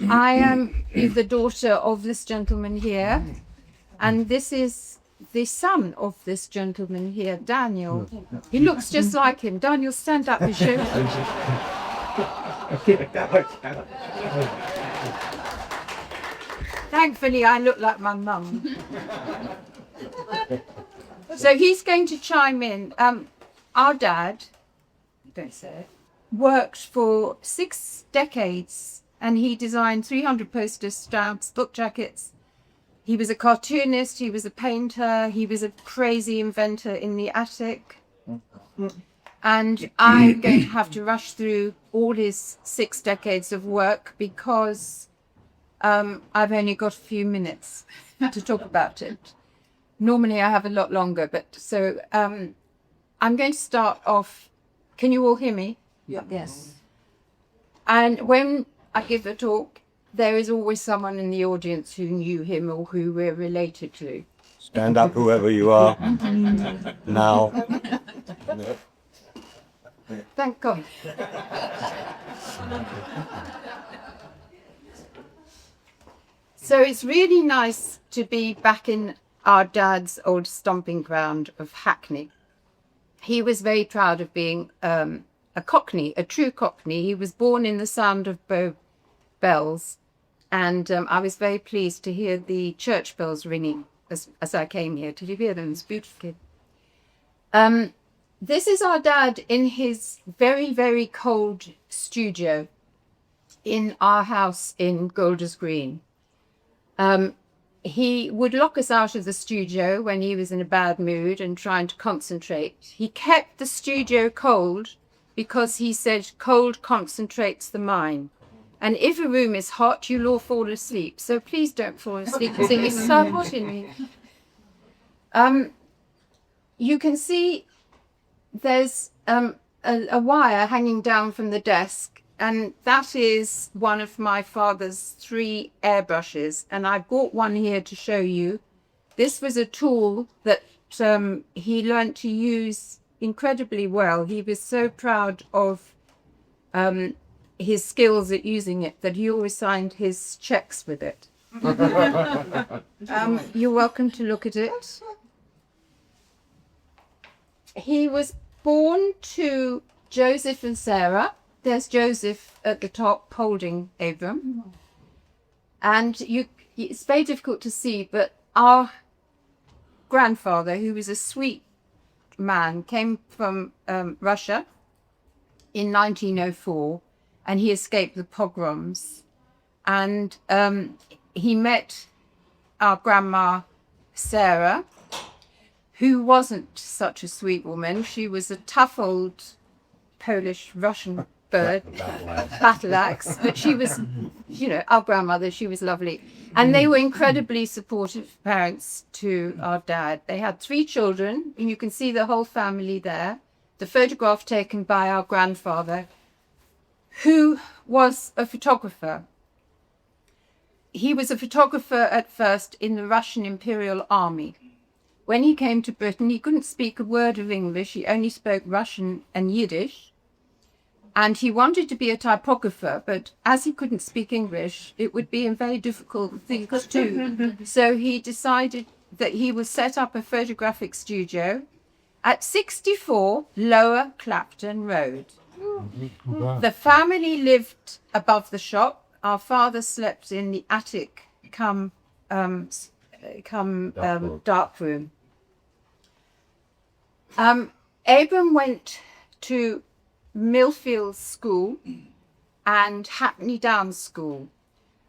I am the daughter of this gentleman here, and this is the son of this gentleman here, Daniel. He looks just like him. Daniel, stand up and show him. Thankfully, I look like my mum. So he's going to chime in. Our dad, don't say it, worked for 6 decades, and he designed 300 postage stamps, book jackets. He was a cartoonist, he was a painter, he was a crazy inventor in the attic. And I'm going to have to rush through all his 6 decades of work because I've only got a few minutes to talk about it. Normally I have a lot longer, but so I'm going to start off. Can you all hear me? Yeah. Yes. And when I give the talk, there is always someone in the audience who knew him or who we're related to. Stand up, whoever you are. Now. Thank God. So it's really nice to be back in our dad's old stomping ground of Hackney. He was very proud of being a Cockney, a true Cockney. He was born in the sound of Bow bells, and I was very pleased to hear the church bells ringing as I came here. Did you hear them? It's beautiful. This is our dad in his very, very cold studio in our house in Golders Green. He would lock us out of the studio when he was in a bad mood and trying to concentrate. He kept the studio cold because he said cold concentrates the mind. And if a room is hot, you'll all fall asleep. So please don't fall asleep because it is so hot in here. You can see there's a wire hanging down from the desk, and that is one of my father's 3 airbrushes, and I bought one here to show you. This was a tool that he learned to use incredibly well. He was so proud of his skills at using it that he always signed his checks with it. You're welcome to look at it. He was born to Joseph and Sarah. There's Joseph at the top holding Abram. And it's very difficult to see, but our grandfather, who was a sweet man, came from Russia in 1904, and he escaped the pogroms. And he met our grandma, Sarah, who wasn't such a sweet woman. She was a tough old Polish Russian bird, battle axe, but she was, our grandmother, she was lovely. And they were incredibly supportive parents to our dad. They had 3 children, and you can see the whole family there. The photograph taken by our grandfather, who was a photographer. He was a photographer at first in the Russian Imperial Army. When he came to Britain, he couldn't speak a word of English. He only spoke Russian and Yiddish. And he wanted to be a typographer, but as he couldn't speak English, it would be a very difficult thing to do. So he decided that he would set up a photographic studio at 64 Lower Clapton Road. The family lived above the shop. Our father slept in the attic come dark room. Abram went to Millfield School and Hackney Downs School.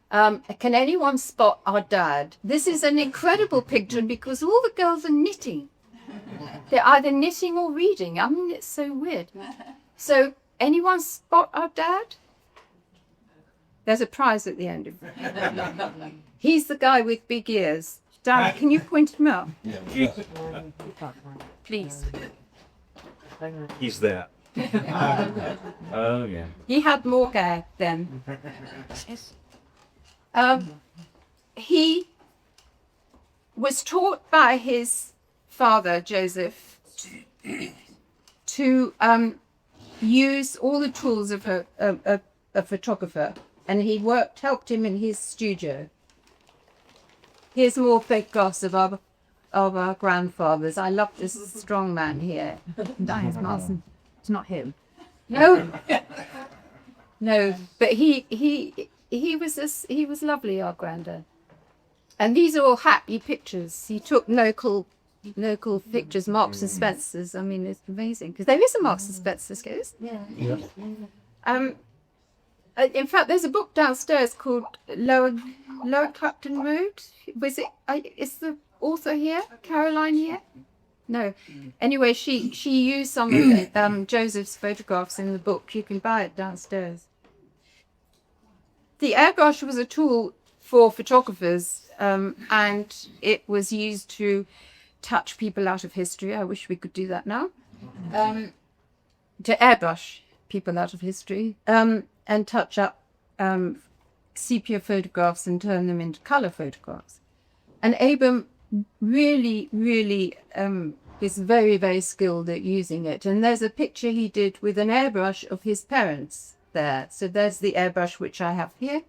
Can anyone spot our dad? This is an incredible picture because all the girls are knitting. They're either knitting or reading. I mean, it's so weird. So, anyone spot our dad? There's a prize at the end of it. He's the guy with big ears. Dan, can you point him out? Please. He's there. Oh, yeah. He had more hair then. He was taught by his father, Joseph, to use all the tools of a photographer. and he helped him in his studio. Here's more photographs of our grandfathers. I love this strong man here. Diane Marsden. It's not him. No, no, but he was lovely, our granddad. And these are all happy pictures. He took local pictures, Marks and Spencers. I mean, it's amazing because there is a Marks and Spencers, guys. Yeah. In fact, there's a book downstairs called Lower Clapton Road. Was it? Is the author here? Caroline here? No. Anyway, she used some of Joseph's photographs in the book. You can buy it downstairs. The airbrush was a tool for photographers, and it was used to touch people out of history. I wish we could do that now. To airbrush people out of history, and touch up sepia photographs and turn them into colour photographs. And Abram really is very, very skilled at using it. And there's a picture he did with an airbrush of his parents there. So there's the airbrush which I have here.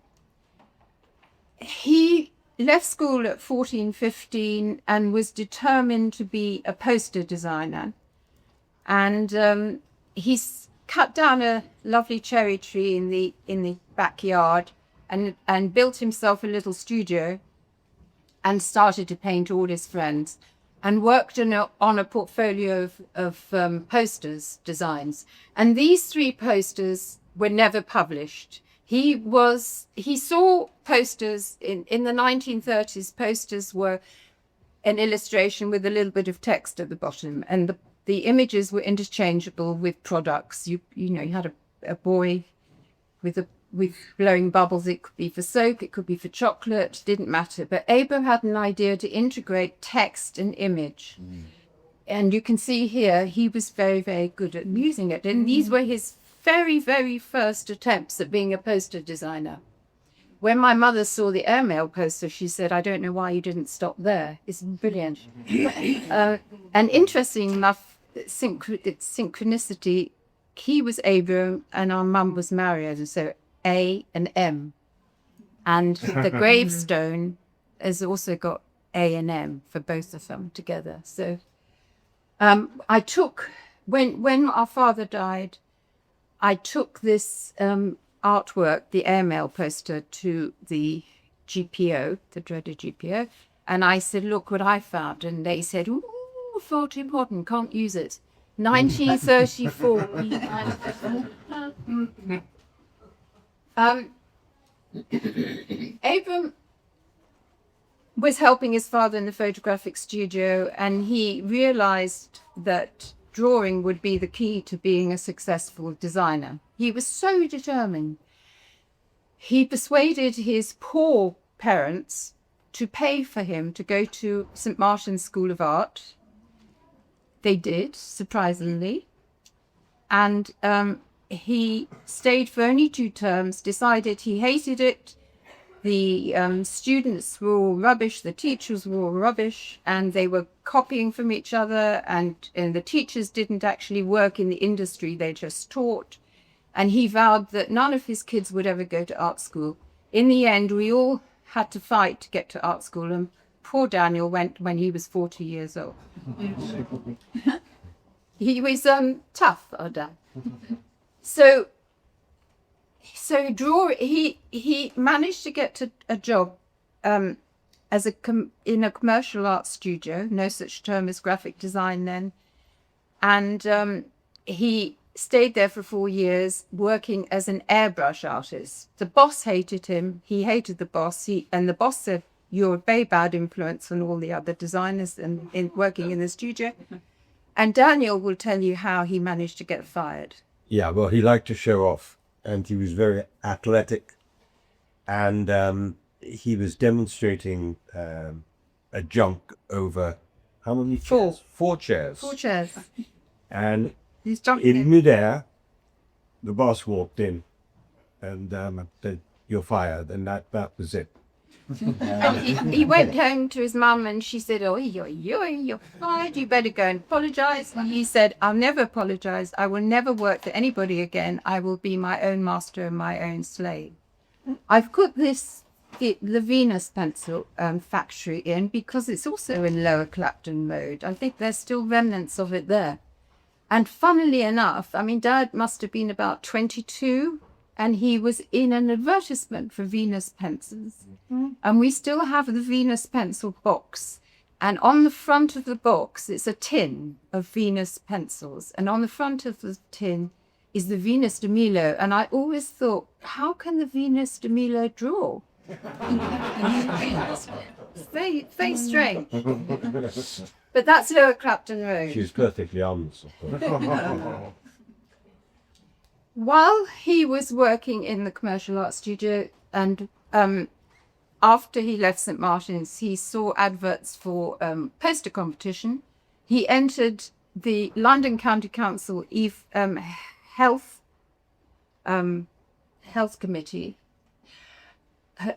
He left school at 14, 15 and was determined to be a poster designer. And he's cut down a lovely cherry tree in the backyard and built himself a little studio and started to paint all his friends and worked on a portfolio of posters designs. And these 3 posters were never published. He saw posters in the 1930s. Posters were an illustration with a little bit of text at the bottom, and the images were interchangeable with products. You had a boy with blowing bubbles. It could be for soap, it could be for chocolate, didn't matter. But Abram had an idea to integrate text and image. And you can see here, he was very, very good at using it. And these were his very, very first attempts at being a poster designer. When my mother saw the airmail poster, she said, "I don't know why you didn't stop there. It's brilliant." And interesting enough, synchronicity, he was Abram and our mum was Marion, so A and M. And the gravestone has also got A and M for both of them together. So I took, when our father died, I took this artwork, the airmail poster, to the GPO, the dreaded GPO, and I said, "Look what I found." And they said, "Ooh, far too modern, can't use it." 1934. Abram was helping his father in the photographic studio, and he realized that drawing would be the key to being a successful designer. He was so determined. He persuaded his poor parents to pay for him to go to St. Martin's School of Art. They did, surprisingly. And he stayed for only 2 terms, decided he hated it. The students were all rubbish, the teachers were all rubbish, and they were copying from each other, and the teachers didn't actually work in the industry, they just taught. And he vowed that none of his kids would ever go to art school. In the end, we all had to fight to get to art school, and poor Daniel went when he was 40 years old. He was tough, our dad. So he managed to get to a job as in a commercial art studio, no such term as graphic design then, and he stayed there for 4 years working as an airbrush artist. The boss hated him, he hated the boss, and the boss said, "You're a very bad influence on all the other designers in working in the studio." And Daniel will tell you how he managed to get fired. Yeah, well, he liked to show off, and he was very athletic, and he was demonstrating a junk over how many chairs? 4 chairs. 4 chairs. And He's jumping in midair, the boss walked in and said, "You're fired," and that was it. And he went home to his mum and she said, "Oh, you're fired, you better go and apologise." And he said, "I'll never apologise. I will never work for anybody again. I will be my own master and my own slave." I've put the Venus pencil factory in because it's also in Lower Clapton Road. I think there's still remnants of it there. And funnily enough, I mean, Dad must have been about 22 and he was in an advertisement for Venus pencils. And we still have the Venus pencil box. And on the front of the box, it's a tin of Venus pencils. And on the front of the tin is the Venus de Milo. And I always thought, how can the Venus de Milo draw? It's very strange. But that's Lower Clapton Road. She's perfectly honest. While he was working in the commercial art studio and after he left St Martin's, he saw adverts for poster competition. He entered the London County Council health committee,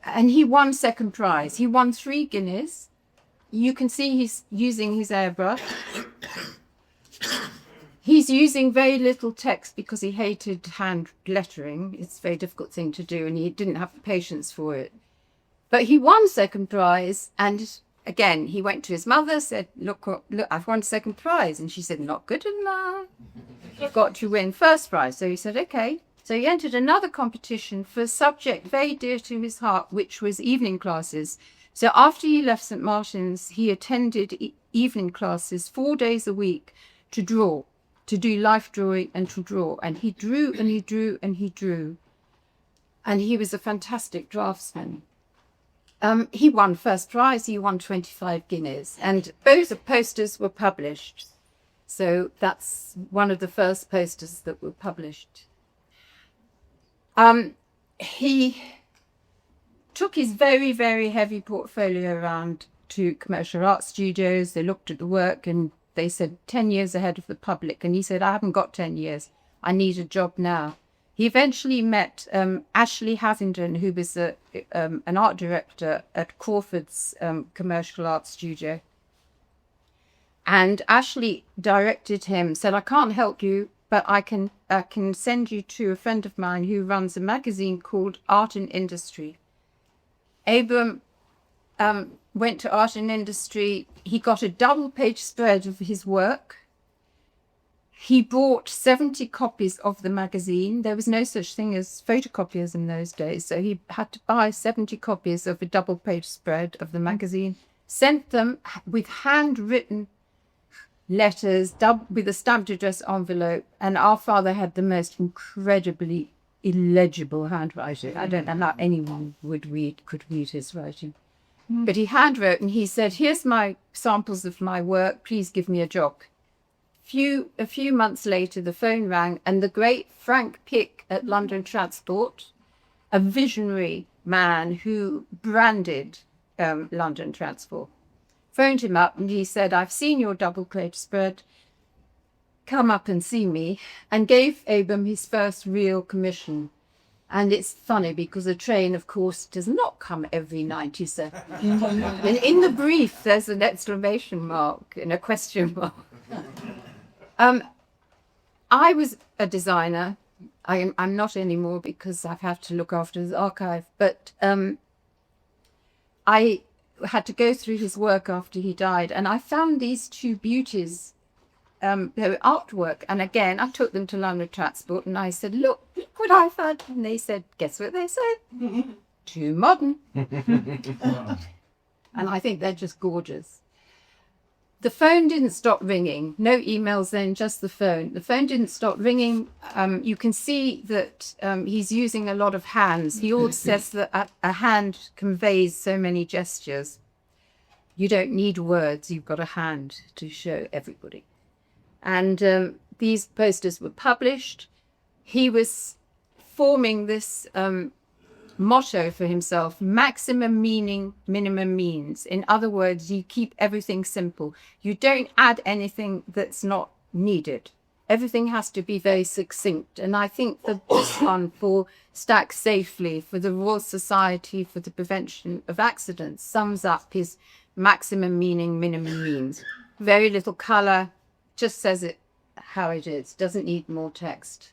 and he won second prize. He won 3 Guinness. You can see he's using his airbrush. He's using very little text because he hated hand lettering. It's a very difficult thing to do, and he didn't have the patience for it. But he won second prize, and again, he went to his mother, said, look, I've won second prize. And she said, not good enough. You've got to win first prize. So he said, okay. So he entered another competition for a subject very dear to his heart, which was evening classes. So after he left St Martin's, he attended evening classes 4 days a week to draw, to do life drawing and to draw. And he drew and he drew and he drew. And he was a fantastic draftsman. He won first prize, he won 25 Guineas, and both the posters were published. So that's one of the first posters that were published. He took his very, very heavy portfolio around to commercial art studios. They looked at the work and they said 10 years ahead of the public. And he said, I haven't got 10 years. I need a job now. He eventually met Ashley Havington, who was an art director at Crawford's commercial art studio. And Ashley directed him, said, I can't help you, but I can send you to a friend of mine who runs a magazine called Art and Industry. Abram went to Art and Industry. He got a double-page spread of his work. He bought 70 copies of the magazine. There was no such thing as photocopiers in those days, so he had to buy 70 copies of a double-page spread of the magazine, sent them with handwritten letters, with a stamped address envelope, and our father had the most incredibly illegible handwriting. I don't know how anyone could read his writing. But he handwrote and he said, here's my samples of my work, please give me a job. A few months later, the phone rang, and the great Frank Pick at London Transport, a visionary man who branded London Transport, phoned him up and he said, I've seen your double-page spread, come up and see me, and gave Abram his first real commission. And it's funny because a train, of course, does not come every 90 seconds. And in the brief, there's an exclamation mark and a question mark. I was a designer. I'm not anymore because I've had to look after the archive, but I had to go through his work after he died, and I found these 2 beauties, their artwork. And again, I took them to London Transport and I said, look what I found. And they said, guess what they said? Too modern. And I think they're just gorgeous. The phone didn't stop ringing. No emails then, just the phone. The phone didn't stop ringing. You can see that he's using a lot of hands. He always says that a hand conveys so many gestures. You don't need words. You've got a hand to show everybody. And these posters were published. He was forming this motto for himself: maximum meaning, minimum means. In other words, you keep everything simple. You don't add anything that's not needed. Everything has to be very succinct. And I think that this one, for Stack Safely, for the Royal Society for the Prevention of Accidents, sums up his maximum meaning, minimum means. Very little colour, just says it how it is, doesn't need more text.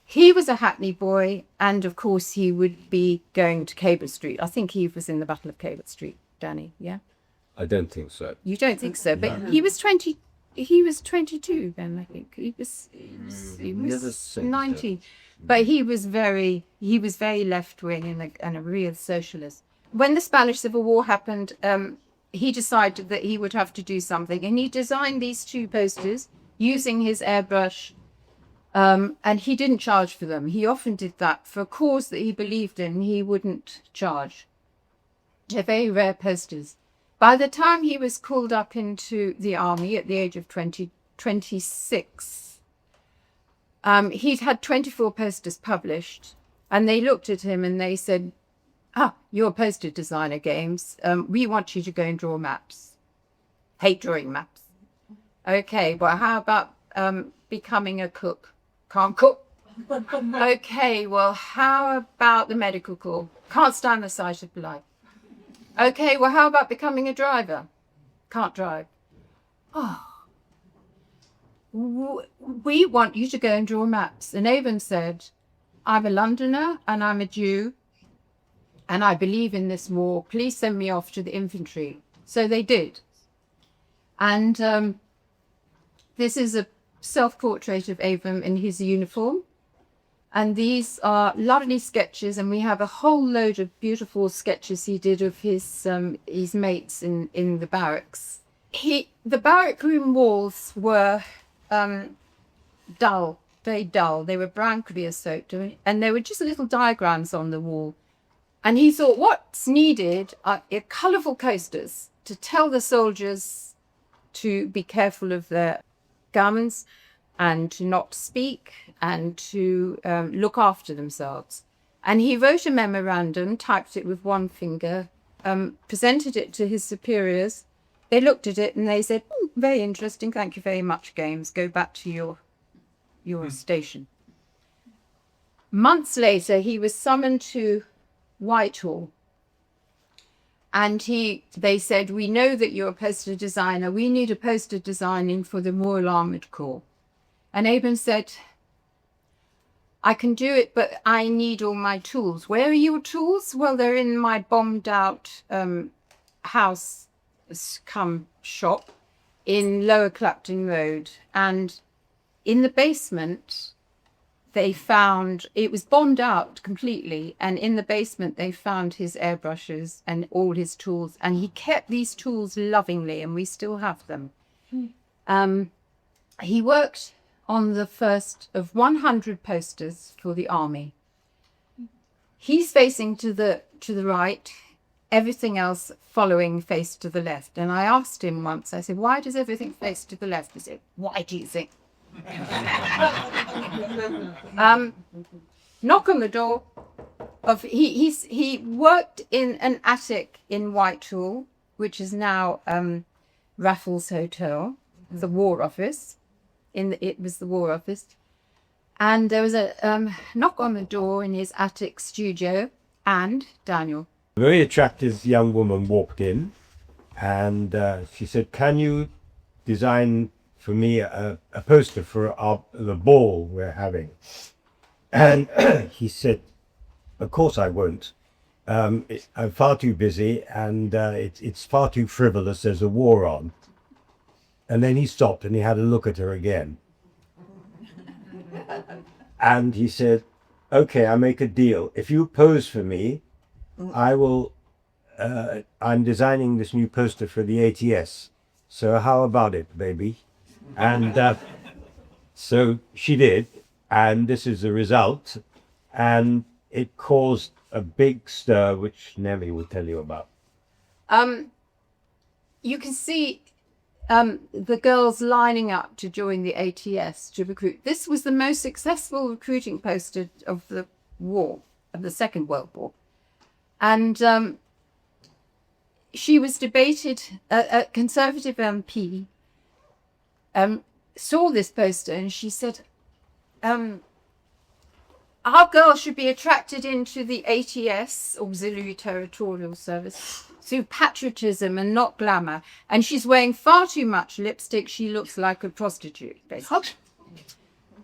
He was a Hackney boy, and of course he would be going to Cable Street. I think he was in the Battle of Cable Street, Danny. Yeah, I don't think so. you don't think so, but he was 20. He was 22 then. I think he was Never said 19, but he was very left wing and a real socialist. When the Spanish Civil War happened, he decided that he would have to do something, and he designed these 2 posters using his airbrush. And he didn't charge for them. He often did that for a cause that he believed in. He wouldn't charge. They're very rare posters. By the time he was called up into the army at the age of 26, he'd had 24 posters published, and they looked at him and they said, you're a poster designer, Games. We want you to go and draw maps. Hate drawing maps. Okay, well, how about becoming a cook? Can't cook. Okay, well, how about the medical corps? Can't stand the sight of blood. Okay, well, how about becoming a driver? Can't drive. We want you to go and draw maps. And Abram said, I'm a Londoner and I'm a Jew and I believe in this war. Please send me off to the infantry. So they did. And this is a self-portrait of Abram in his uniform. And these are lovely sketches, and we have a whole load of beautiful sketches he did of his mates in the barracks. The barrack room walls were dull, very dull. They were brown creosote, and there were just little diagrams on the wall. And he thought, what's needed are colourful coasters to tell the soldiers to be careful of their garments and to not speak and to look after themselves. And he wrote a memorandum, typed it with one finger, presented it to his superiors. They looked at it and they said, very interesting, thank you very much, Games. Go back to your station. Months later, he was summoned to Whitehall. And they said, we know that you're a poster designer. We need a poster designing for the Royal Armoured Corps. And Abram said, I can do it, but I need all my tools. Where are your tools? Well, they're in my bombed out house come shop in Lower Clapton Road. And in the basement, they found, it was bombed out completely. And in the basement, they found his airbrushes and all his tools. And he kept these tools lovingly, and we still have them. He worked on the first of 100 posters for the army. He's facing to the right, everything else following face to the left. And I asked him once, I said, why does everything face to the left? He said, why do you think? Knock on the door. He worked in an attic in Whitehall, which is now Raffles Hotel, the War Office. It was the War Office. And there was a knock on the door in his attic studio, and Daniel. A very attractive young woman walked in, and she said, can you design for me a poster for the ball we're having? And he said, of course I won't. I'm far too busy, and it's far too frivolous. There's a war on. And then he stopped and he had a look at her again. And he said, okay, I make a deal. If you pose for me, I'm designing this new poster for the ATS. So how about it, baby? And so she did. And this is the result. And it caused a big stir, which Naomi will tell you about. You can see the girls lining up to join the ATS to recruit. This was the most successful recruiting poster of the war, of the Second World War. And she was debated, a Conservative MP saw this poster and she said, our girls should be attracted into the ATS, Auxiliary Territorial Service, through patriotism and not glamour. And she's wearing far too much lipstick. She looks like a prostitute, basically.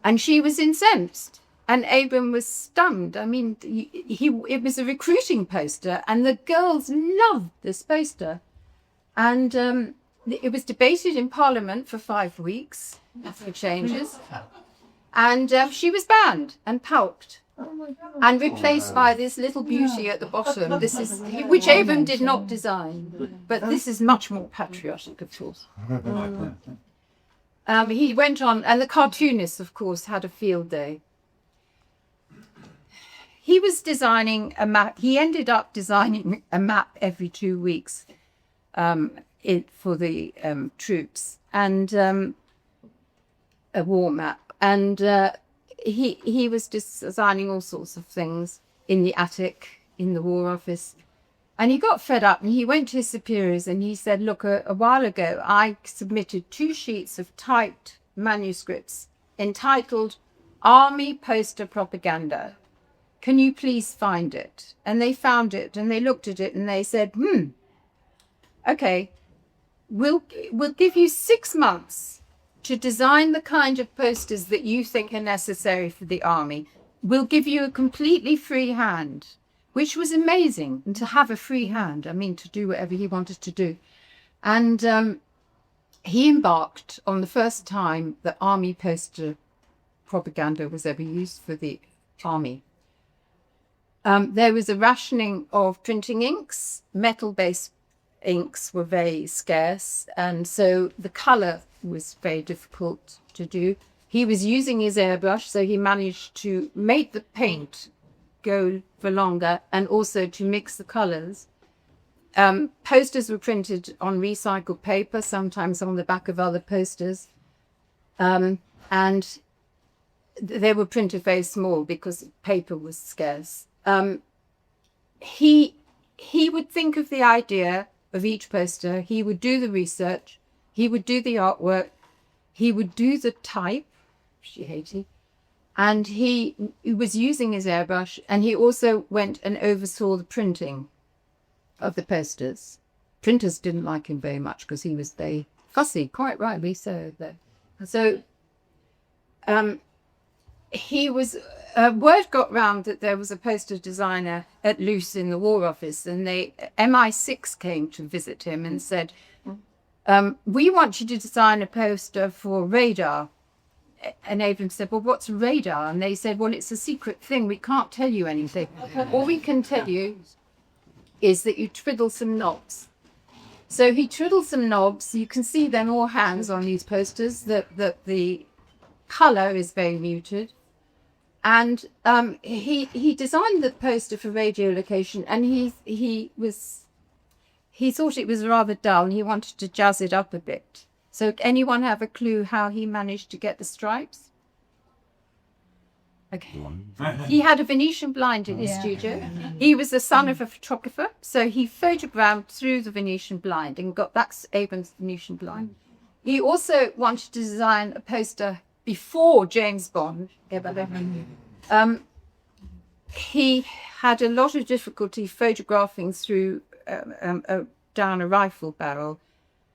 And she was incensed. And Abram was stunned. I mean, it was a recruiting poster, and the girls loved this poster. And it was debated in Parliament for 5 weeks, nothing changes. And she was banned and pulped and replaced by this little beauty at the bottom. This is which Abram did not design, but this is much more patriotic, of course. He went on, and the cartoonists, of course, had a field day. He was designing a map. He ended up designing a map every 2 weeks for the troops, and a war map. And he was designing all sorts of things in the attic, in the War Office. And he got fed up, and he went to his superiors and he said, look, a while ago, I submitted 2 sheets of typed manuscripts entitled Army Poster Propaganda. Can you please find it? And they found it, and they looked at it, and they said, okay, we'll give you 6 months to design the kind of posters that you think are necessary for the army. We'll give you a completely free hand, which was amazing. And to have a free hand, I mean, to do whatever he wanted to do. And he embarked on the first time that army poster propaganda was ever used for the army. There was a rationing of printing inks. Metal-based inks were very scarce, and so the colour was very difficult to do. He was using his airbrush, so he managed to make the paint go for longer and also to mix the colours. Posters were printed on recycled paper, sometimes on the back of other posters, and they were printed very small because paper was scarce. He would think of the idea of each poster. He would do the research. He would do the artwork. He would do the type, and he was using his airbrush. And he also went and oversaw the printing of the posters. Printers didn't like him very much because he was very fussy, quite rightly so. So he was. Word got round that there was a poster designer at loose in the War Office, and MI6 came to visit him and said, we want you to design a poster for radar. And Abram said, well, what's radar? And they said, well, it's a secret thing. We can't tell you anything. All we can tell you is that you twiddle some knobs. So he twiddled some knobs. You can see them all hands on these posters, that the colour is very muted. And he designed the poster for radio location, and he thought it was rather dull, and he wanted to jazz it up a bit. So anyone have a clue how he managed to get the stripes? Okay. He had a Venetian blind in his studio. He was the son of a photographer, so he photographed through the Venetian blind and that's Abram's Venetian blind. He also wanted to design a poster before James Bond. He had a lot of difficulty photographing through down a rifle barrel.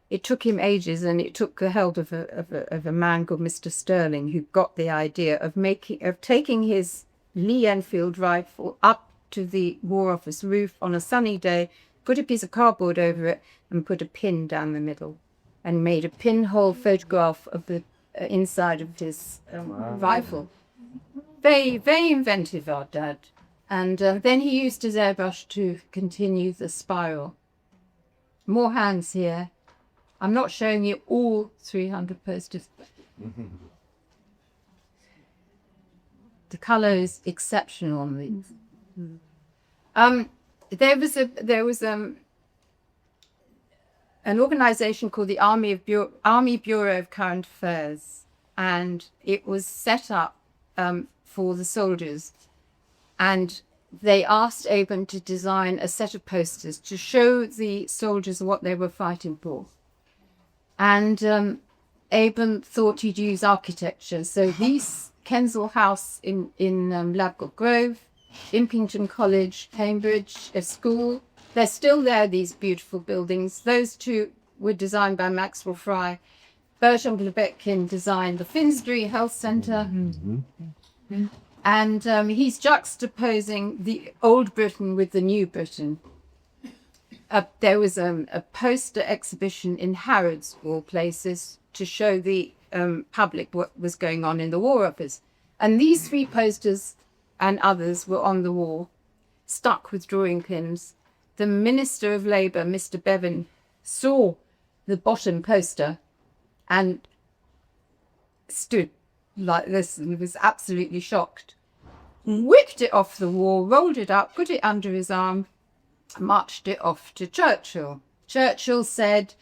It took him ages, and it took the help of a man called Mr. Sterling, who got the idea of taking his Lee Enfield rifle up to the War Office roof on a sunny day, put a piece of cardboard over it, and put a pin down the middle, and made a pinhole photograph of the inside of his rifle. Very, very inventive, our dad. And then he used his airbrush to continue the spiral. More hands here. I'm not showing you all 300 posters. The colour is exceptional on these. There was an organisation called the Army Bureau of Current Affairs, and it was set up for the soldiers, and they asked Abram to design a set of posters to show the soldiers what they were fighting for. And Abram thought he'd use architecture. So these Kensal House in Labcourt Grove, Impington College, Cambridge, a school, they're still there, these beautiful buildings. Those two were designed by Maxwell Fry. Bertrand Lebetkin designed the Finsbury Health Centre. And he's juxtaposing the old Britain with the new Britain. There was a poster exhibition in Harrods, of all places, to show the public what was going on in the War Office. And these 3 posters and others were on the wall, stuck with drawing pins. The Minister of Labour, Mr. Bevan, saw the bottom poster and stood like this and was absolutely shocked. Whipped it off the wall, rolled it up, put it under his arm, marched it off to Churchill. Churchill said,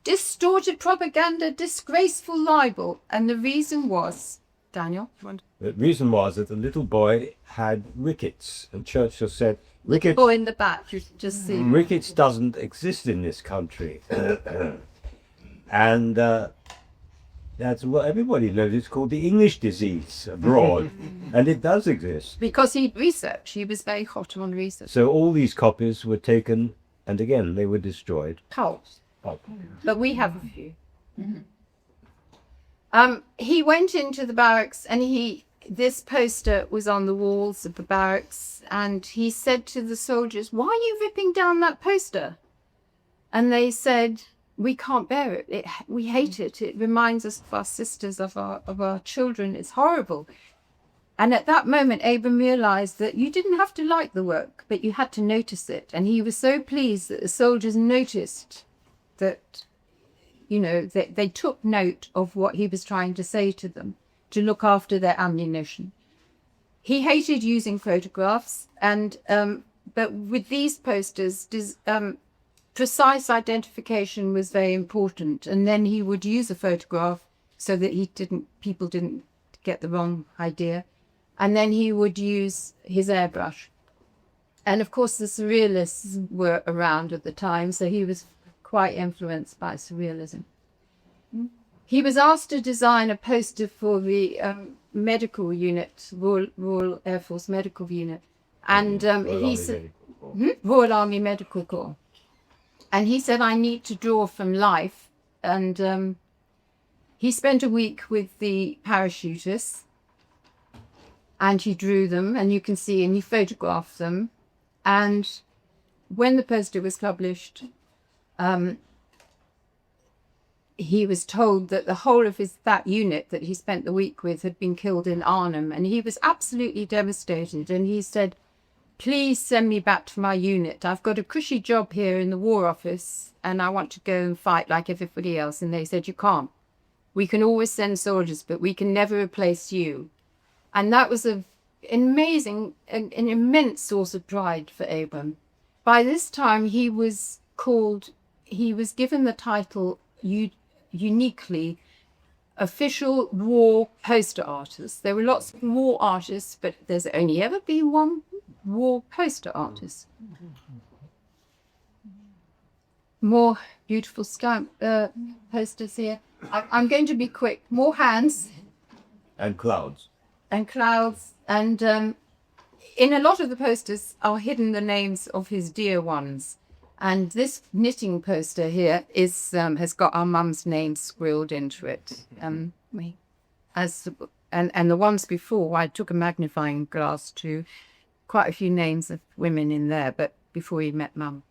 "Distorted propaganda, disgraceful libel." And the reason was, Daniel? The reason was that the little boy had rickets, and Churchill said, "Rickets, Boy in the back, you just see. rickets doesn't exist in this country." And that's what everybody knows. It's called the English disease abroad, and it does exist. Because he researched, he was very hot on research. So all these copies were taken, and again, they were destroyed. Pulse. Oh. But we have a few. He went into the barracks, and this poster was on the walls of the barracks, and he said to the soldiers, "Why are you ripping down that poster?" And they said, "We can't bear it. We hate it. It reminds us of our sisters, of our children. It's horrible." And at that moment, Abram realized that you didn't have to like the work, but you had to notice it. And he was so pleased that the soldiers noticed that, they took note of what he was trying to say to them, to look after their ammunition. He hated using photographs, and but with these posters, precise identification was very important. And then he would use a photograph so that people didn't get the wrong idea. And then he would use his airbrush. And of course, the surrealists were around at the time, so he was quite influenced by surrealism. He was asked to design a poster for the medical unit, Royal Air Force Medical Unit, and he said, Royal Army Medical Corps. And he said, "I need to draw from life." And he spent a week with the parachutists, and he drew them, and you can see, and he photographed them. And when the poster was published, he was told that the whole of that unit that he spent the week with had been killed in Arnhem, and he was absolutely devastated. And he said, "Please send me back to my unit. I've got a cushy job here in the War Office, and I want to go and fight like everybody else." And they said, "You can't. We can always send soldiers, but we can never replace you." And that was an immense source of pride for Abram. By this time, he was given the title uniquely official war poster artist. There were lots of war artists, but there's only ever been one war poster artist. More beautiful posters here. I'm going to be quick. More hands. And clouds. And clouds. And in a lot of the posters are hidden the names of his dear ones. And this knitting poster here has got our mum's name scribbled into it. And the ones before, I took a magnifying glass to quite a few names of women in there, but before he met Mum.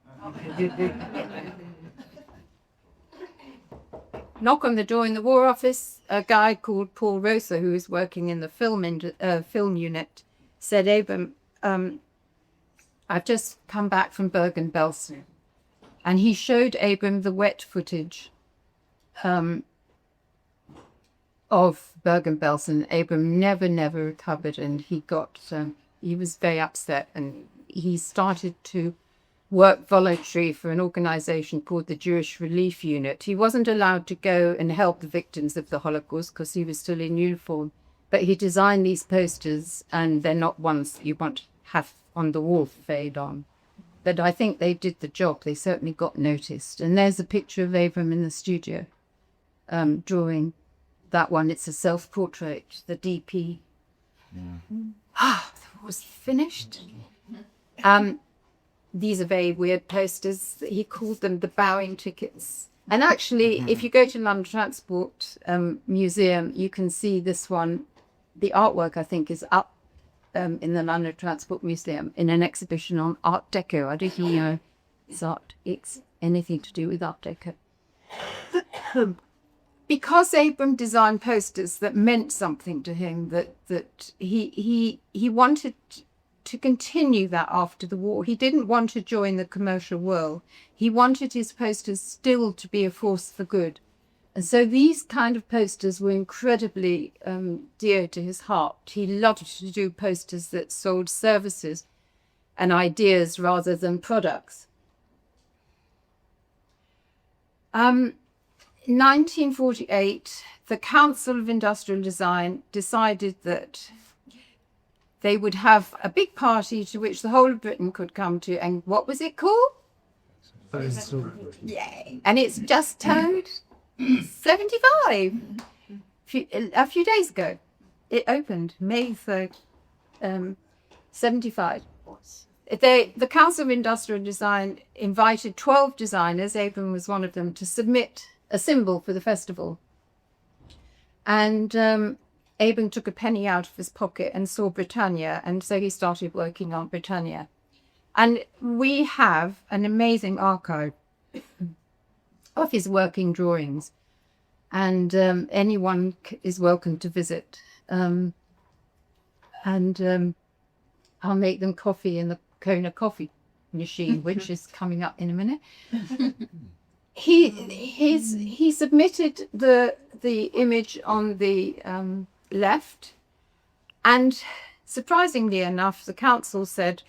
Knock on the door in the War Office. A guy called Paul Rosa, who was working in the film unit, said, "Abram, I've just come back from Bergen-Belsen." And he showed Abram the wet footage of Bergen-Belsen. Abram never recovered, and he was very upset, and he started to work voluntary for an organization called the Jewish Relief Unit. He wasn't allowed to go and help the victims of the Holocaust because he was still in uniform, but he designed these posters, and they're not ones that you want to have on the wall to fade on. But I think they did the job. They certainly got noticed. And there's a picture of Abram in the studio drawing that one. It's a self-portrait, the DP. Was finished. These are very weird posters. He called them the bowing tickets. And actually, if you go to London Transport Museum, you can see this one. The artwork, I think, is up in the London Transport Museum in an exhibition on Art Deco. I don't know it's anything to do with Art Deco. Because Abram designed posters that meant something to him, that he wanted to continue that after the war. He didn't want to join the commercial world. He wanted his posters still to be a force for good. And so these kind of posters were incredibly dear to his heart. He loved to do posters that sold services and ideas rather than products. In 1948, the Council of Industrial Design decided that they would have a big party to which the whole of Britain could come to. And what was it called? Yay! And it's just turned 75. A few days ago. It opened May 3rd, 75. The Council of Industrial Design invited 12 designers, Abram was one of them, to submit a symbol for the festival. And Abram took a penny out of his pocket and saw Britannia, and so he started working on Britannia. And we have an amazing archive of his working drawings, and anyone is welcome to visit. I'll make them coffee in the Kona coffee machine, which is coming up in a minute. He submitted the image on the left, and surprisingly enough, the council said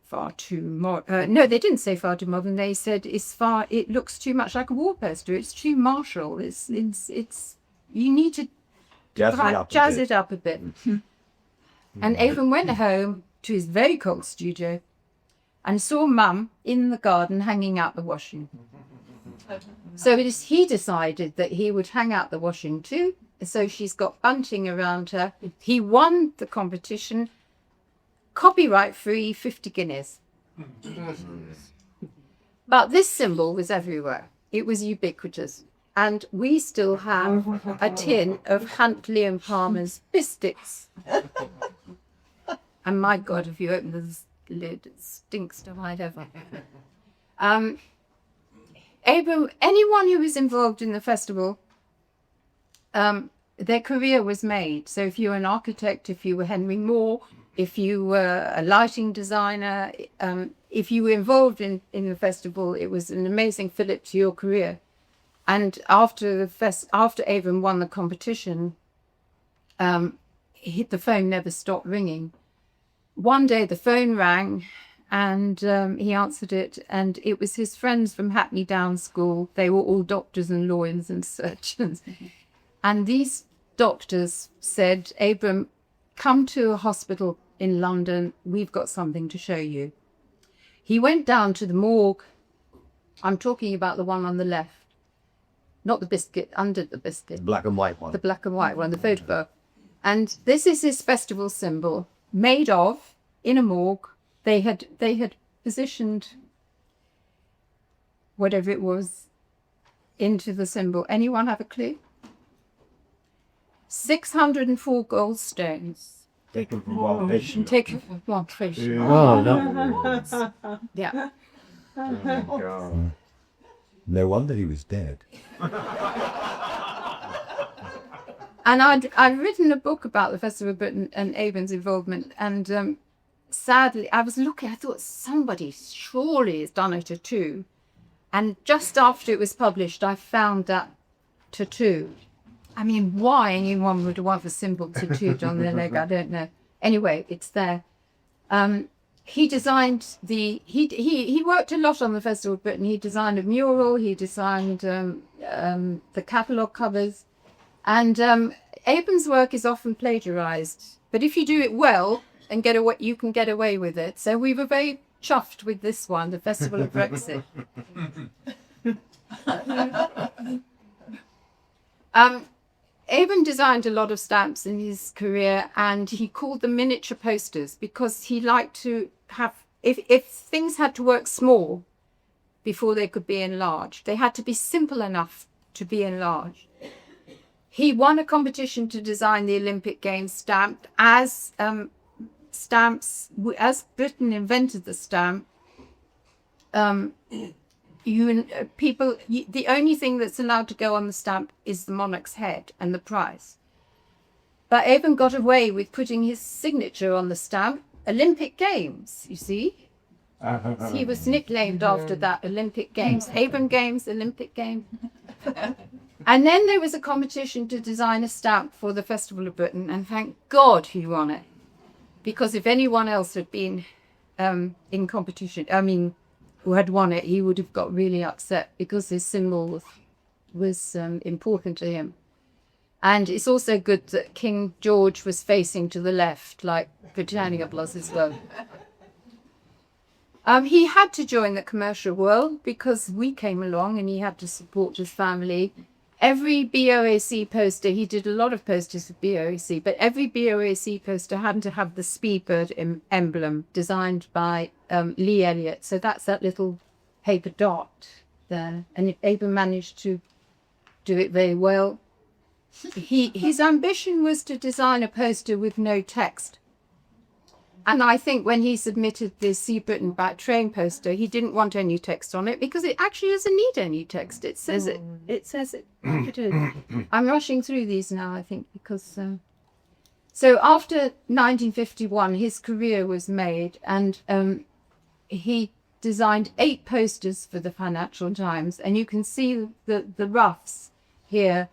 far too modern. No, they didn't say far too modern. They said it looks too much like a wall poster. It's too martial. It's you need to jazz it up a bit. And Abram went home to his very cold studio and saw Mum in the garden hanging out the washing. So he decided that he would hang out the washing too. So she's got bunting around her. He won the competition, copyright free, 50 guineas. But this symbol was everywhere. It was ubiquitous. And we still have a tin of Huntley and Palmer's biscuits. And my God, if you open the lid, it stinks to high heaven. Abram, anyone who was involved in the festival, their career was made. So if you were an architect, if you were Henry Moore, if you were a lighting designer, if you were involved in the festival, it was an amazing fillip to your career. And after Abram won the competition, the phone never stopped ringing. One day the phone rang, and he answered it, and it was his friends from Hackney Down School. They were all doctors and lawyers and surgeons. And these doctors said, Abram, come to a hospital in London. We've got something to show you. He went down to the morgue. I'm talking about the one on the left. Not the biscuit, under the biscuit. Black and white one. The black and white one, the photograph. And this is his festival symbol, made of, in a morgue. They had positioned whatever it was into the symbol. Anyone have a clue? 604 gold stones. Taken from one patient. Taken from one patient. Oh, no. Yeah. Oh, my God. No wonder he was dead. And I'd written a book about the Festival of Britain and Abram's involvement, and sadly, I was looking, I thought somebody surely has done a tattoo. And just after it was published, I found that tattoo. I mean, why anyone would want a symbol tattooed on their leg, I don't know. Anyway, it's there. He designed he worked a lot on the Festival of Britain. He designed a mural, he designed the catalogue covers. And Abram's work is often plagiarised. But if you do it well and get away, you can get away with it. So we were very chuffed with this one, the Festival of Brexit. Abram designed a lot of stamps in his career, and he called them miniature posters because he liked to have, if things had to work small before they could be enlarged, they had to be simple enough to be enlarged. He won a competition to design the Olympic Games stamp as stamps, as Britain invented the stamp, the only thing that's allowed to go on the stamp is the monarch's head and the price. But Abram got away with putting his signature on the stamp. Olympic Games, you see. He was nicknamed after that, Olympic Games. Abram Games, Olympic Games. And then there was a competition to design a stamp for the Festival of Britain, and thank God he won it. Because if anyone else had been in competition, who had won it, he would have got really upset because his symbol was important to him. And it's also good that King George was facing to the left, like Britannia was as well. He had to join the commercial world because we came along and he had to support his family. Every BOAC poster, he did a lot of posters for BOAC, but every BOAC poster had to have the speedbird emblem designed by Lee Elliott. So that's that little paper dot there. And Abram managed to do it very well. His ambition was to design a poster with no text. And I think when he submitted the Sea Britain by train poster, he didn't want any text on it because it actually doesn't need any text. It says it. It says it. I'm rushing through these now, I think, because... So after 1951, his career was made, and he designed 8 posters for the Financial Times. And you can see the roughs here.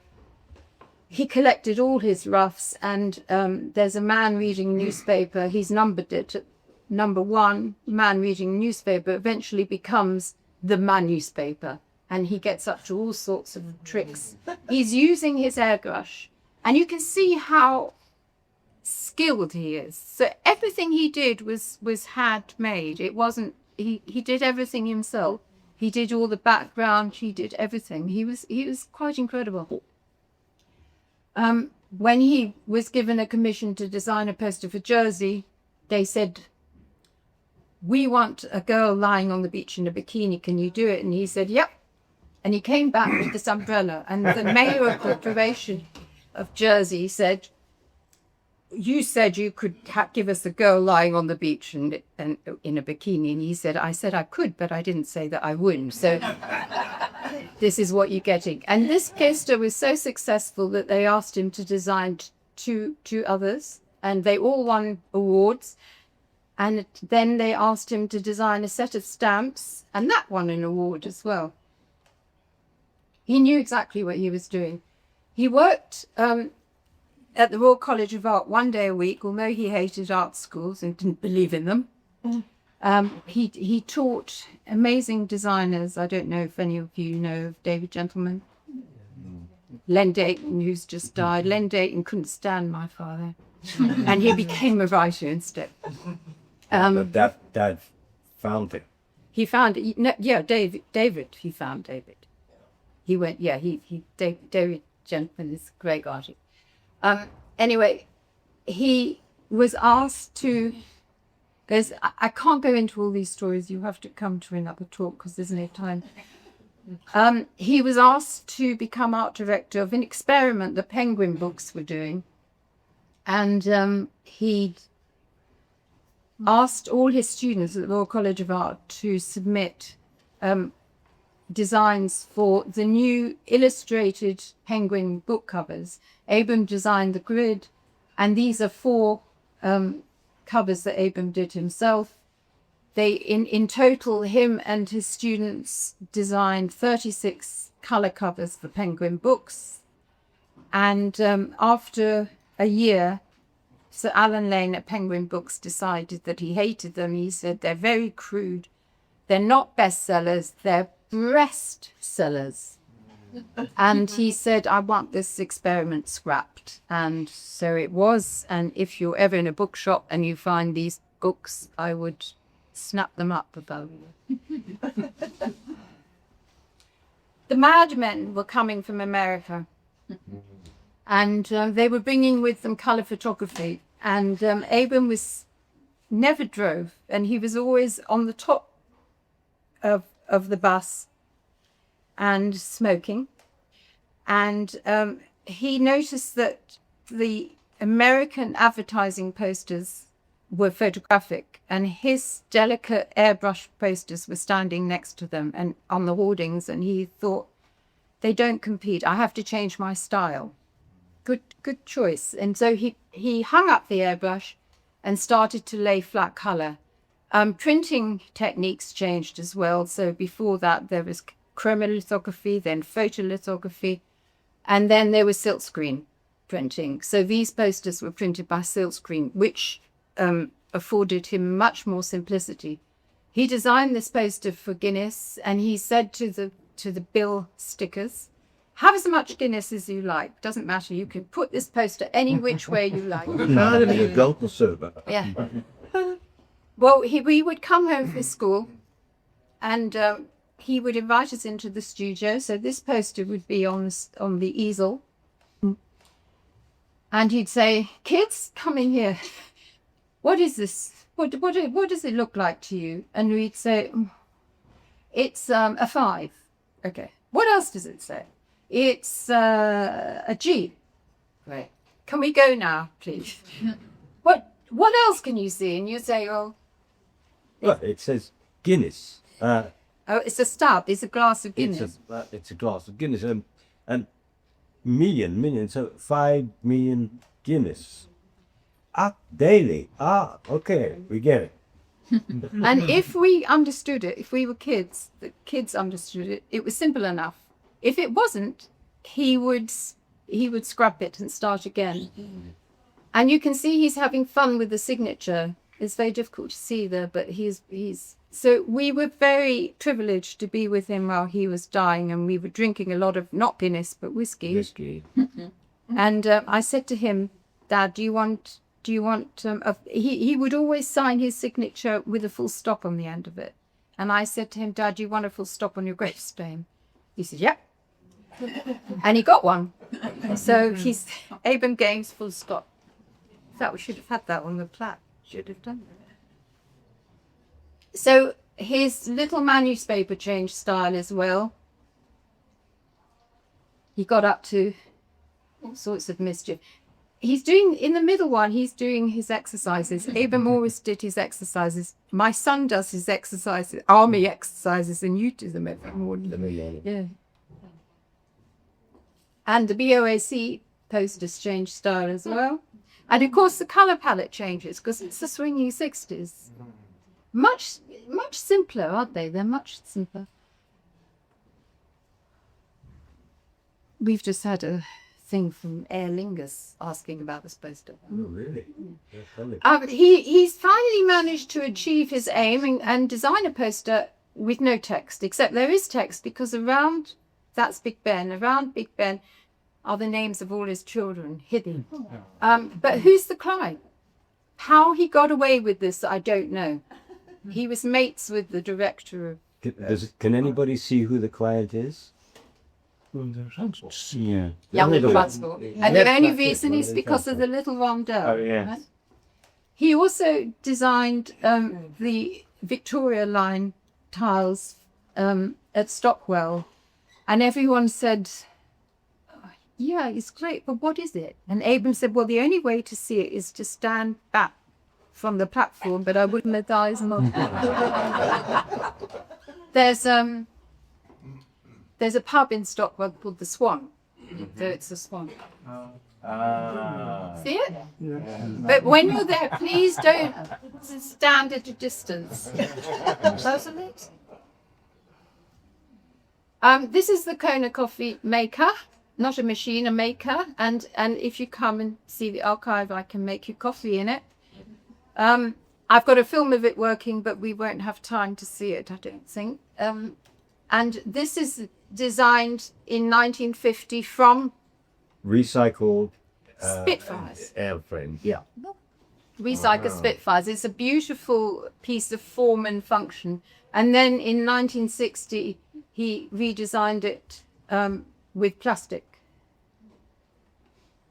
He collected all his roughs, and there's a man reading a newspaper. He's numbered it. Number 1, man reading a newspaper, eventually becomes the man newspaper. And he gets up to all sorts of tricks. He's using his airbrush. And you can see how skilled he is. So everything he did was handmade. It wasn't, he did everything himself. He did all the background. He did everything. He was quite incredible. When he was given a commission to design a poster for Jersey, they said, "We want a girl lying on the beach in a bikini. Can you do it?" And he said, "Yep." And he came back with this umbrella. And the mayor of the Corporation of Jersey said, "You said you could give us a girl lying on the beach and in a bikini." And he said, "I said I could, but I didn't say that I wouldn't. So this is what you're getting." And this poster was so successful that they asked him to design two others, and they all won awards. And then they asked him to design a set of stamps, and that won an award as well. He knew exactly what he was doing. He worked at the Royal College of Art 1 day a week, although he hated art schools and didn't believe in them. He taught amazing designers. I don't know if any of you know of David Gentleman. Len Dayton, who's just died. Len Dayton couldn't stand my father, and he became a writer instead. But Dad found him. He found it. No, yeah, David. He found David. He went. Yeah, David Gentleman is a great artist. Anyway, he was asked to. I can't go into all these stories. You have to come to another talk because there's no time. He was asked to become art director of an experiment the Penguin Books were doing. And he asked all his students at the Royal College of Art to submit designs for the new illustrated Penguin book covers. Abram designed the grid, and these are 4 covers that Abram did himself. They, in total, him and his students designed 36 colour covers for Penguin books. And after a year, Sir Alan Lane at Penguin Books decided that he hated them. He said, "They're very crude. They're not bestsellers. They're breast sellers." And he said, "I want this experiment scrapped." And so it was. And if you're ever in a bookshop and you find these books, I would snap them up above you. The madmen were coming from America, and they were bringing with them colour photography. And Abram never drove, and he was always on the top of the bus and smoking. And he noticed that the American advertising posters were photographic, and his delicate airbrush posters were standing next to them and on the hoardings, and he thought, they don't compete. I have to change my style. Good choice. And so he hung up the airbrush and started to lay flat color. Printing techniques changed as well. So before that, there was chromolithography, then photolithography, and then there was silkscreen printing. So these posters were printed by silkscreen, which afforded him much more simplicity. He designed this poster for Guinness, and he said to the bill stickers, have as much Guinness as you like. Doesn't matter. You can put this poster any which way you like. A gold or silver. Yeah. Well, we would come home from school, and he would invite us into the studio. So this poster would be on the easel, and he'd say, "Kids, come in here. What is this? What does it look like to you?" And we'd say, "It's a 5." Okay. What else does it say? It's a G. Right. Can we go now, please? What else can you see? And you say, "Oh." Well, it says Guinness. Oh, it's a stub. It's a glass of Guinness. It's a glass of Guinness. And million. So 5 million Guinness. Daily. Okay, we get it. And if we understood it, if we were kids, the kids understood it, it was simple enough. If it wasn't, he would scrap it and start again. And you can see he's having fun with the signature. It's very difficult to see there, but he's so we were very privileged to be with him while he was dying, and we were drinking a lot of not Guinness but whiskey. And I said to him, "Dad, do you want he would always sign his signature with a full stop on the end of it. And I said to him, "Dad, do you want a full stop on your gravestone?" He said, "Yep." And he got one. So he's Abram Games full stop. In fact, we should have had that on the plaque. Should have done that. So his little newspaper changed style as well. He got up to all sorts of mischief. He's doing, in the middle one, he's doing his exercises. Abram always did his exercises. My son does his exercises, army exercises, and you do them every morning. Yeah. And the BOAC posters changed style as well. And of course the colour palette changes because it's the swinging 60s. Much simpler, aren't they? They're much simpler. We've just had a thing from Aer Lingus asking about this poster. Oh, really? He's finally managed to achieve his aim and design a poster with no text, except there is text because around Big Ben are the names of all his children hidden. But who's the client? How he got away with this, I don't know. He was mates with the director of... Can anybody see who the client is? Yeah. Young Transport. And the only reason is because of the little rondel. Oh, yes. Right? He also designed the Victoria Line tiles at Stockwell. And everyone said, "Yeah, it's great, but what is it?" And Abram said, "Well, the only way to see it is to stand back from the platform, but I wouldn't advise them." There's a pub in Stockwell called the Swan. So it's the Swan. See it? Yeah. But when you're there, please don't stand at a distance. Close a bit. This is the Kona coffee maker. Not a machine, a maker. And if you come and see the archive, I can make you coffee in it. I've got a film of it working, but we won't have time to see it, I don't think. And this is designed in 1950 from recycled Spitfires. airframe. Yeah. Recycled Spitfires. It's a beautiful piece of form and function. And then in 1960, he redesigned it with plastic.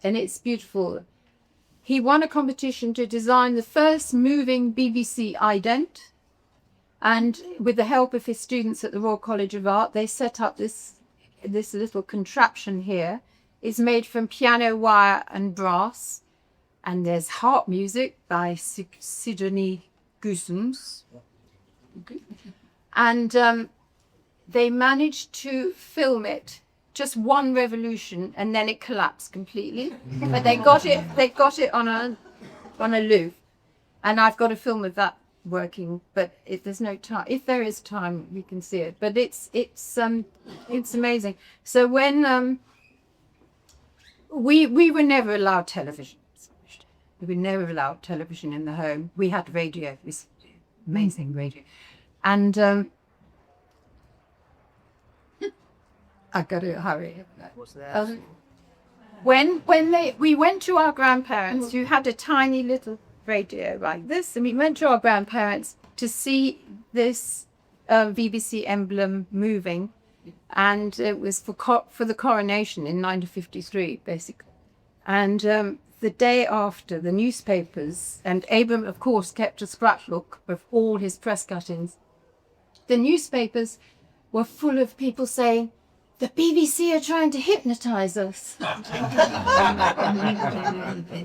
And it's beautiful. He won a competition to design the first moving BBC ident. And with the help of his students at the Royal College of Art, they set up this little contraption here. It's made from piano wire and brass. And there's harp music by Sidonie Goossens. And they managed to film it just one revolution, and then it collapsed completely. But they got it on a loop, and I've got a film of that working. But there's no time. If there is time, we can see it. But it's amazing. So when we were never allowed television. We were never allowed television in the home. We had radio. It was amazing radio. And I got to hurry. When we went to our grandparents, who had a tiny little radio like this, and we went to our grandparents to see this BBC emblem moving, and it was for the coronation in 1953, basically. And the day after, the newspapers, and Abram, of course, kept a scrapbook of all his press cuttings. The newspapers were full of people saying, "The BBC are trying to hypnotize us."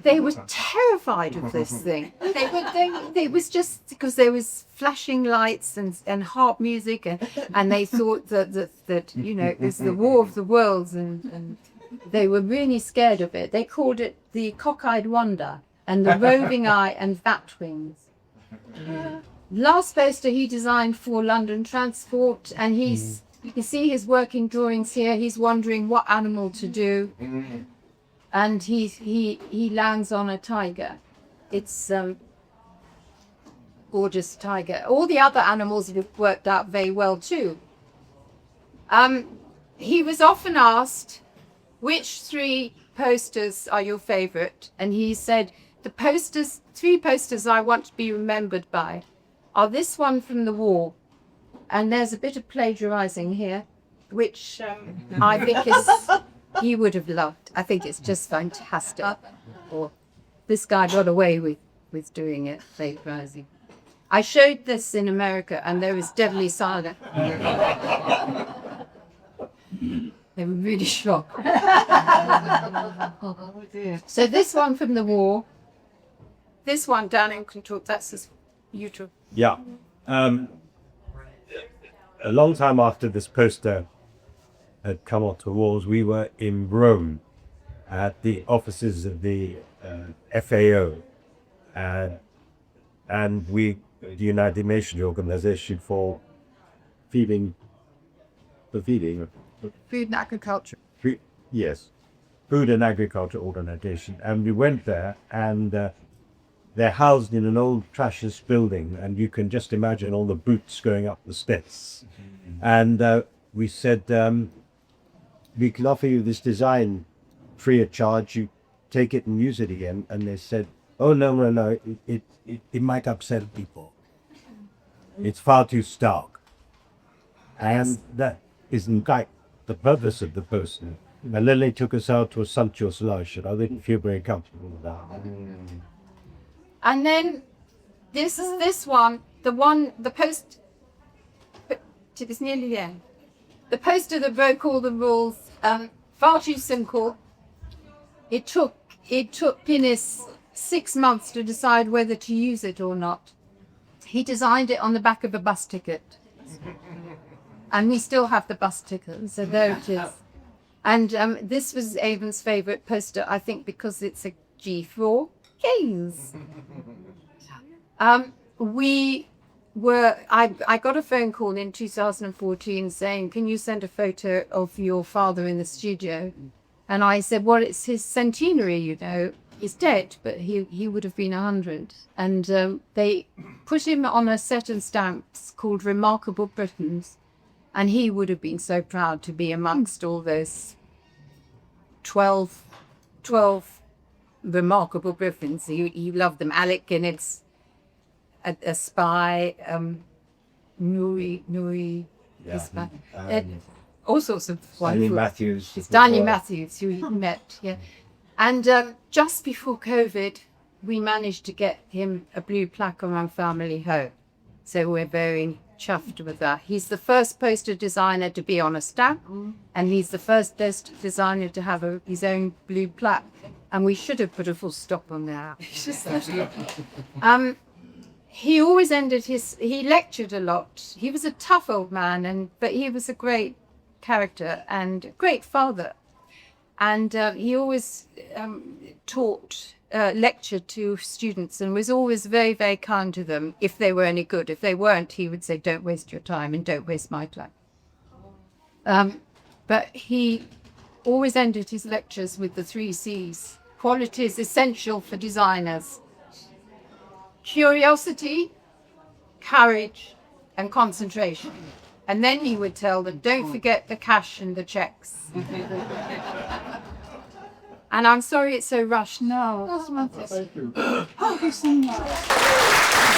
They were terrified of this thing. It was just because there was flashing lights and harp music, and they thought that you know, it was the War of the Worlds, and they were really scared of it. They called it the cockeyed wonder and the roving eye and bat wings. Last poster he designed for London Transport, and you can see his working drawings here. He's wondering what animal to do, and he lands on a tiger. It's gorgeous tiger. All the other animals have worked out very well too. He was often asked, which 3 posters are your favorite? And he said, the 3 posters I want to be remembered by are this one from the war. And there's a bit of plagiarizing here, which I think he would have loved. I think it's just fantastic. Or this guy got away with doing it, plagiarizing. I showed this in America, and there was deadly silence. They were really shocked. Oh dear. So this one from the war, this one Daniel can talk. That's his YouTube. Yeah. A long time after this poster had come onto walls, we were in Rome at the offices of the FAO, and the United Nations Organization for feeding. Food and agriculture. Yes, Food and Agriculture Organization. And we went there, and they're housed in an old trashless building, and you can just imagine all the boots going up the steps. And we said, we can offer you this design free of charge. You take it and use it again. And they said, oh, no, it might upset people. It's far too stark. And that isn't quite the purpose of the poster. And then they took us out to a sumptuous lunch, and I didn't feel very comfortable with that. And then this is this one, the post. It's nearly the end. The poster that broke all the rules, far too simple. It took Guinness 6 months to decide whether to use it or not. He designed it on the back of a bus ticket. And we still have the bus ticket, so there it is. And this was Avon's favourite poster, I think, because it's a G4 Games. I got a phone call in 2014 saying, can you send a photo of your father in the studio? And I said, well, it's his centenary, you know. He's dead, but he would have been 100. And they put him on a set of stamps called Remarkable Britons. And he would have been so proud to be amongst all those 12 remarkable Britons. He loved them. Alec Guinness, a spy, Nuri, a spy. All sorts of Stanley Matthews. Stanley Matthews, who he met, yeah. And just before COVID, we managed to get him a blue plaque on our family home. So we're very chuffed with that. He's the first poster designer to be on a stamp, and he's the first designer to have his own blue plaque. And we should have put a full stop on that. He always ended he lectured a lot. He was a tough old man, but he was a great character and a great father. And he always lectured to students and was always very, very kind to them if they were any good. If they weren't, he would say, don't waste your time and don't waste my time. But he always ended his lectures with the 3 C's. Qualities essential for designers: curiosity, courage, and concentration. And then he would tell them, don't forget the cash and the checks. And I'm sorry it's so rushed. No, that's my Thank you so much.